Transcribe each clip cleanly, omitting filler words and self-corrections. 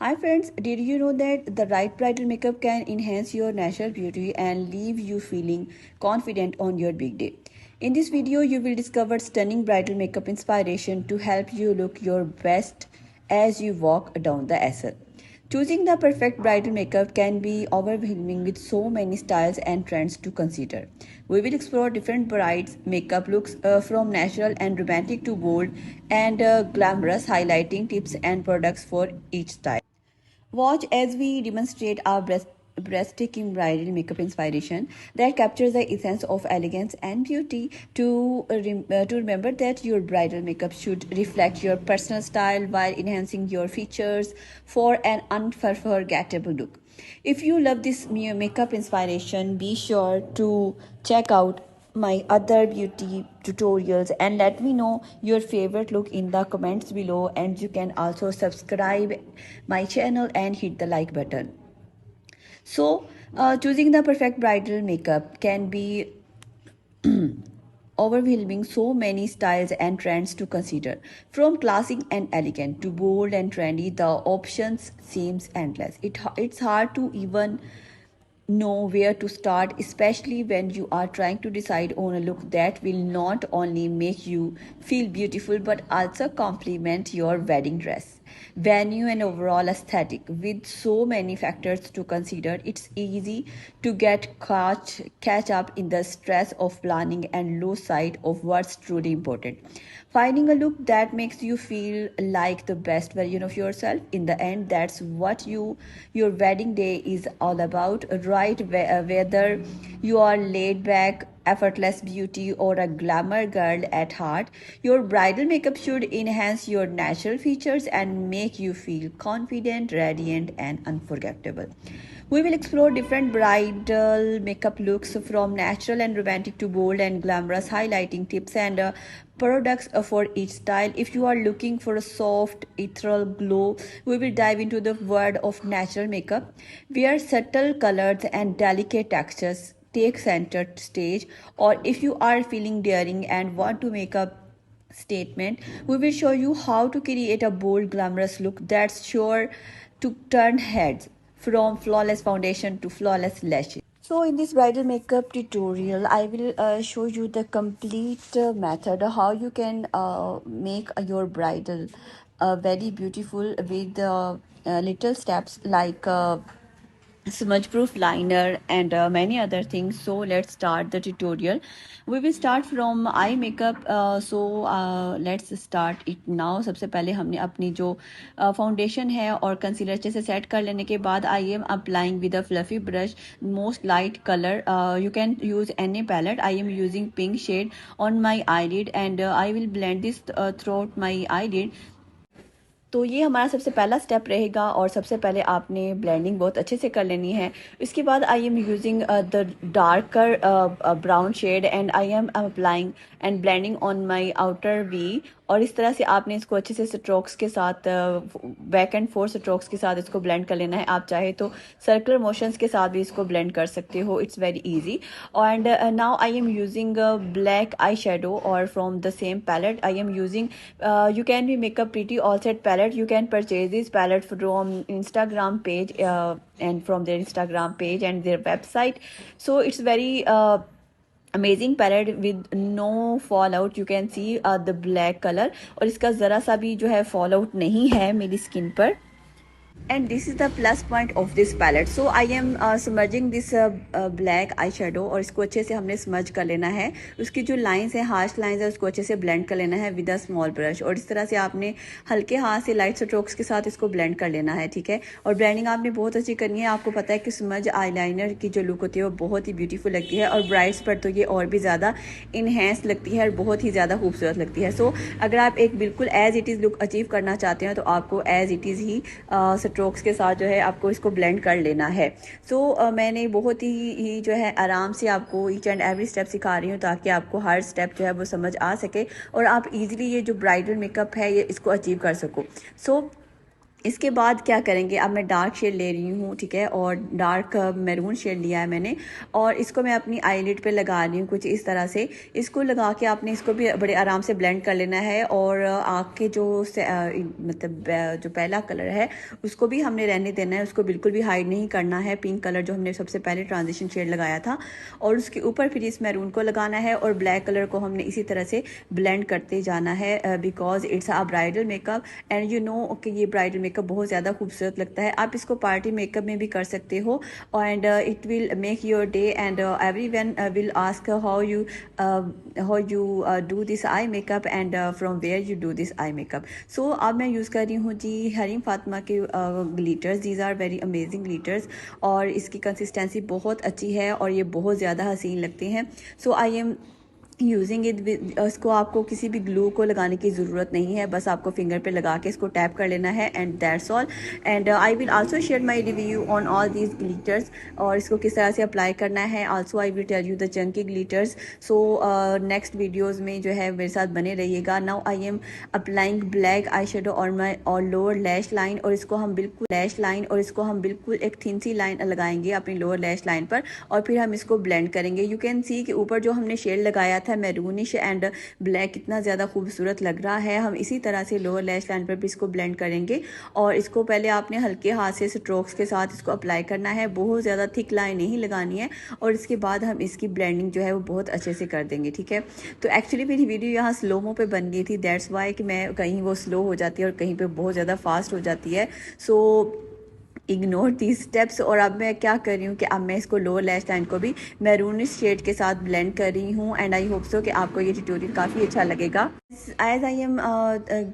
Hi friends, did you know that the right bridal makeup can enhance your natural beauty and leave you feeling confident on your big day? In this video, you will discover stunning bridal makeup inspiration to help you look your best as you walk down the aisle. Choosing the perfect bridal makeup can be overwhelming with so many styles and trends to consider. We will explore different brides' makeup looks from natural and romantic to bold and glamorous, highlighting tips and products for each style. Watch as we demonstrate our breathtaking bridal makeup inspiration that captures the essence of elegance and beauty. To remember that your bridal makeup should reflect your personal style while enhancing your features for an unforgettable look. If you love this makeup inspiration, be sure to check out my other beauty tutorials and let me know your favorite look in the comments below, and you can also subscribe my channel and hit the like button. Choosing the perfect bridal makeup can be overwhelming, so many styles and trends to consider. From classic and elegant to bold and trendy, the options seems endless. It's hard to even know where to start, especially when you are trying to decide on a look that will not only make you feel beautiful but also complement your wedding dress, venue, and overall aesthetic. With so many factors to consider, it's easy to catch up in the stress of planning and lose sight of what's truly important. Finding a look that makes you feel like the best version of yourself. In the end, that's what your wedding day is all about, right? Whether you are laid back, effortless beauty, or a glamour girl at heart, your bridal makeup should enhance your natural features and make you feel confident, radiant, and unforgettable. We will explore different bridal makeup looks from natural and romantic to bold and glamorous, highlighting tips and products for each style. If you are looking for a soft, ethereal glow, we will dive into the world of natural makeup, where subtle colors and delicate textures take center stage. Or if you are feeling daring and want to make a statement, we will show you how to create a bold, glamorous look that's sure to turn heads, from flawless foundation to flawless lashes. So in this bridal makeup tutorial, I will show you the complete method how you can make your bridal very beautiful with little steps like smudge proof liner and many other things. So let's start the tutorial. We will start from eye makeup. Let's start it now. सबसे पहले हमने अपनी जो foundation है और concealer अच्छे से set कर लेने के बाद I am applying with a fluffy brush most light colour. You can use any palette. I am using pink shade on my eyelid and I will blend this throughout my eyelid. तो ये हमारा सबसे पहला step रहेगा और सबसे पहले आपने ब्लेंडिंग बहुत अच्छे से कर लेनी है. इसके बाद I am using the darker brown shade and I am applying and blending on my outer V. और इस तरह से आपने इसको अच्छे से स्ट्रोक्स के साथ बैक एंड फोर स्ट्रोक्स के साथ इसको ब्लेंड कर लेना है. आप चाहे तो सर्कुलर मोशंस के साथ भी इसको ब्लेंड कर सकते हो. It's very easy. And now I am using black eye shadow और from the same palette I am using. You can be make a pretty all set palette. You can purchase this palette from Instagram page and from their Instagram page and their website. So it's very amazing palette with no fallout. You can see the black color और इसका ज़रा सा भी जो है fallout नहीं है मेरी स्किन पर. And this is the plus point of this palette. So I am smudging this black eyeshadow और इसको अच्छे से हमने smudge कर लेना है. उसकी जो lines है, harsh lines है, उसको अच्छे से blend कर लेना है with a small brush. और इस तरह से आपने हल्के हाथ से light strokes के साथ इसको blend कर लेना है, ठीक है. और blending आपने बहुत अच्छी करनी है. आपको पता है कि smudge eyeliner की जो look होती है वो बहुत ही beautiful लगती है और brides पर तो ये और भी ज़्यादा enhance लगती है और बहुत ही ज़्यादा खूबसूरत लगती है. So अगर आप एक बिल्कुल as it is look achieve करना चाहते हैं तो आपको as it is he strokes के साथ जो है आपको इसको ब्लेंड कर लेना है. मैंने बहुत ही जो है आराम से आपको ईच एंड एवरी स्टेप सिखा रही हूँ ताकि आपको हर स्टेप जो है वो समझ आ सके और आप इजीली ये जो ब्राइडल मेकअप है ये इसको अचीव कर सको. इसके बाद क्या करेंगे, अब मैं डार्क शेड ले रही हूँ, ठीक है, और डार्क मैरून शेड लिया है मैंने, और इसको मैं अपनी आईलिड पे लगा रही हूँ कुछ इस तरह से। इसको लगा के आपने इसको भी बड़े आराम से ब्लेंड कर लेना है, और आँख के जो मतलब जो पहला कलर है उसको भी हमने रहने देना है, उसको बिल्कुल भी हाइड नहीं करना है, पिंक कलर जो हमने सबसे पहले ट्रांजिशन शेड लगाया था, और उसके ऊपर फिर इस मैरून को लगाना है, और ब्लैक कलर को हमने इसी तरह से ब्लेंड करते जाना है, because it's a bridal makeup and you know कि ये ब्राइडल मेकअप बहुत ज़्यादा खूबसूरत लगता है। आप इसको पार्टी मेकअप में भी कर सकते हो, and it will make your day, and everyone will ask how you do this eye makeup and from where you do this eye makeup. So अब मैं यूज़ कर रही हूँ जी हरीम फातिमा के glitters, these are very amazing glitters, और इसकी consistency बहुत अच्छी है और ये बहुत ज़्यादा हसीन लगते हैं। So I am using it with, इसको आपको किसी भी ग्लू को लगाने की ज़रूरत नहीं है, बस आपको फिंगर पे लगा के इसको टैप कर लेना है, and that's all. And I will also share my review on all these glitters, और इसको किस तरह से अप्लाई करना है। Also I will tell you the chunky glitters. So next videos में जो है मेरे साथ बने रहिएगा। Now I am applying black eye shadow on my और लोअर लैश लाइन, और इसको हम बिल्कुल लैश लाइन, और इसको हम बिल्कुल एक थिन सी लाइन लगाएंगे अपनी लोअर लैश लाइन पर, और फिर हम इसको ब्लेंड करेंगे। यू कैन सी कि ऊपर जो हमने शेड लगाया था मैरूनिश एंड ब्लैक कितना ज़्यादा खूबसूरत लग रहा है। हम इसी तरह से लोअर लैश लाइन पर भी इसको ब्लेंड करेंगे, और इसको पहले आपने हल्के हाथ से स्ट्रोक्स के साथ इसको अप्लाई करना है, बहुत ज़्यादा थिक लाइन नहीं लगानी है, और इसके बाद हम इसकी ब्लेंडिंग जो है वो बहुत अच्छे से कर देंगे, ठीक है। तो एक्चुअली मेरी वीडियो यहाँ स्लोमो पे बन गई थी, दैट्स वाई कि मैं कहीं वो स्लो हो जाती है और कहीं पे बहुत ज़्यादा फास्ट हो जाती है। So ignore these steps. और अब मैं क्या कर रही हूँ कि अब मैं इसको लोअर लैश लाइन को भी मैरूनिश शेड के साथ ब्लेंड कर रही हूँ, एंड आई होप सो कि आपको ये ट्यूटोरियल काफ़ी अच्छा लगेगा। As I am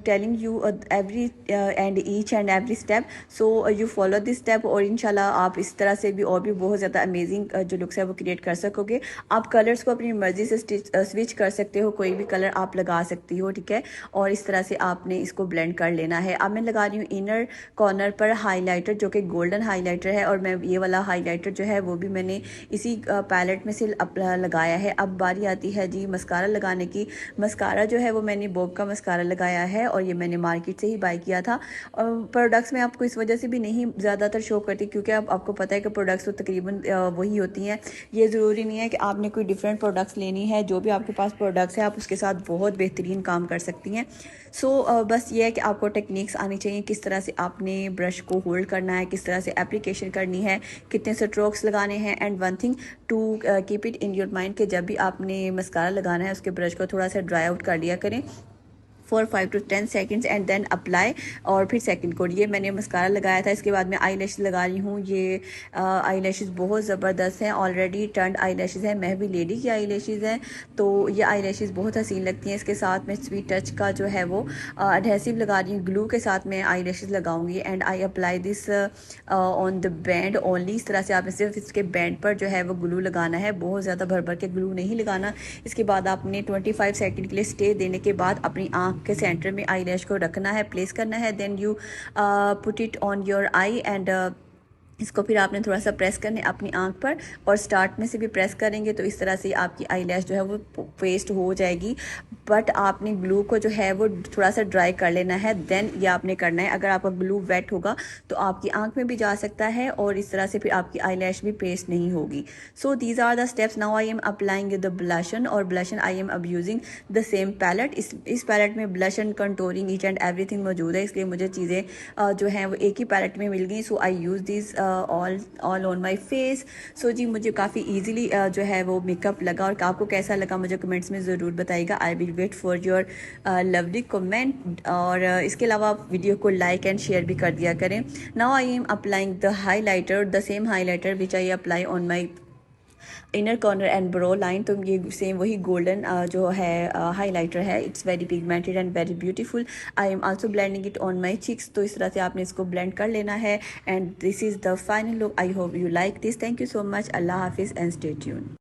telling you every and each and every step, so you follow this step, और इंशाल्लाह आप इस तरह से भी और भी बहुत ज़्यादा अमेजिंग जो लुक्स है वो क्रिएट कर सकोगे। आप कलर्स को अपनी मर्जी से स्विच कर सकते हो, कोई भी कलर आप लगा सकती हो, ठीक है, और इस तरह से आपने इसको ब्लेंड कर लेना है। अब मैं लगा रही हूँ इनर कॉर्नर पर हाईलाइटर, जो कि गोल्डन हाईलाइटर है, और मैं ये वाला हाईलाइटर जो है वो भी मैंने इसी पैलेट में से लगाया है। अब बारी आती है जी मस्कारा लगाने की। मस्कारा जो है वो मैंने बोब का मस्कारा लगाया है, और ये मैंने मार्केट से ही बाय किया था। और प्रोडक्ट्स में आपको इस वजह से भी नहीं ज़्यादातर शो करती, क्योंकि अब आपको पता है कि प्रोडक्ट्स तो तकरीबन वही होती हैं। ये ज़रूरी नहीं है कि आपने कोई डिफरेंट प्रोडक्ट्स लेनी है, जो भी आपके पास प्रोडक्ट्स है आप उसके साथ बहुत बेहतरीन काम कर सकती हैं। सो बस ये है कि आपको टेक्निक्स आनी चाहिए, किस तरह से आपने ब्रश को होल्ड करना है, किस तरह से एप्लीकेशन करनी है, कितने स्ट्रोक्स लगाने हैं, and one thing to keep it in your mind कि जब भी आपने मस्कारा लगाना है उसके ब्रश को थोड़ा सा ड्राई आउट कर लिया करें for 5 to 10 seconds, and then apply, और फिर सेकंड कोड। ये मैंने मस्कारा लगाया था, इसके बाद मैं आई लैशेज़ लगा रही हूँ। ये आई लैशेज़ बहुत ज़बरदस्त हैं, ऑलरेडी टर्न्ड आई लैशेज़ हैं, मैं भी लेडी की आई लैशेज़ हैं, तो ये आई लैशेज़ बहुत हसीन लगती हैं। इसके साथ मैं स्वीट टच का जो है वो एडहेसिव लगा रही हूँ, ग्लू के साथ मैं आई लैशेज़ लगाऊंगी, and I apply this on the band only. इस तरह से आपने सिर्फ इसके बैंड पर जो है वो ग्लू लगाना है, बहुत ज़्यादा भर भर के ग्लू नहीं लगाना। इसके बाद आपने 25 सेकेंड के लिए स्टे देने के बाद अपनी आँख के सेंटर में आई लैश को रखना है, प्लेस करना है, then you put it on your eye, and इसको फिर आपने थोड़ा सा प्रेस करने अपनी आंख पर, और स्टार्ट में से भी प्रेस करेंगे तो इस तरह से आपकी आई लैश जो है वो पेस्ट हो जाएगी। बट आपने ग्लू को जो है वो थोड़ा सा ड्राई कर लेना है, देन ये आपने करना है। अगर आपका ग्लू वेट होगा तो आपकी आंख में भी जा सकता है, और इस तरह से फिर आपकी आई लैश भी पेस्ट नहीं होगी। So these are the steps. Now I am applying the blushon, और ब्लशन आई एम अब यूजिंग द सेम पैलेट। इस पैलेट में blushon, contouring, each and everything मौजूद है, इसलिए मुझे चीज़ें जो हैं वो एक ही पैलेट में मिल गई। So I use this all on my face. So जी मुझे काफ़ी ईजिली जो है वो मेकअप लगा, और आपको कैसा लगा मुझे कमेंट्स में ज़रूर बताइएगा। I will wait for your lovely comment, और इसके अलावा आप वीडियो को लाइक एंड शेयर भी कर दिया करें। Now I am applying the highlighter, the same highlighter which I apply on my inner corner and brow line. तो ये सेम वही गोल्डन जो है हाईलाइटर है, it's very pigmented and very beautiful. I am also blending it on my cheeks. तो इस तरह से आपने इसको ब्लेंड कर लेना है, and this is the final look. I hope you like this. Thank you so much. अल्लाह हाफिज़ एंड स्टे ट्यून।